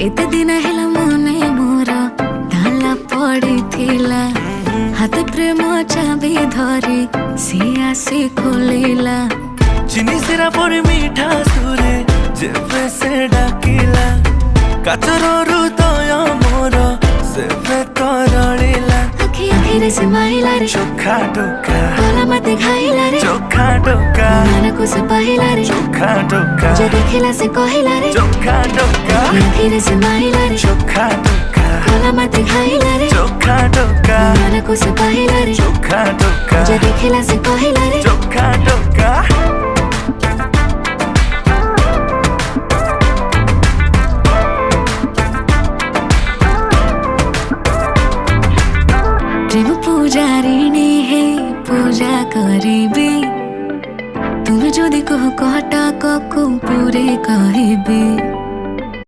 एते दिन हेला मने मोर ताला पड़ी थिला हाथ प्रेम चाबी धरी सी आसी खोलिला चिनी सिरा पड़ी मीठा सुरे जेबे से डाकिला काचर हृदय मोर सेबे तरलिला आखि आखिरे से माइला रे चोखा टोका गला मते खाइला रे चोखा टोका मन को से पाहिला रे चोखा टोका जे देखिला से कहिला रे चोखा टोका आखिरे से माइला रे चोखा टोका गला मते खाइला रे चोखा टोका मन को से पाहिला रे चोखा टोका जे देखिला से कहिला रे चोखा टोका प्रेम पूजारिणी है पूजा करिबे तुम जदि कह कटा को पूरे कह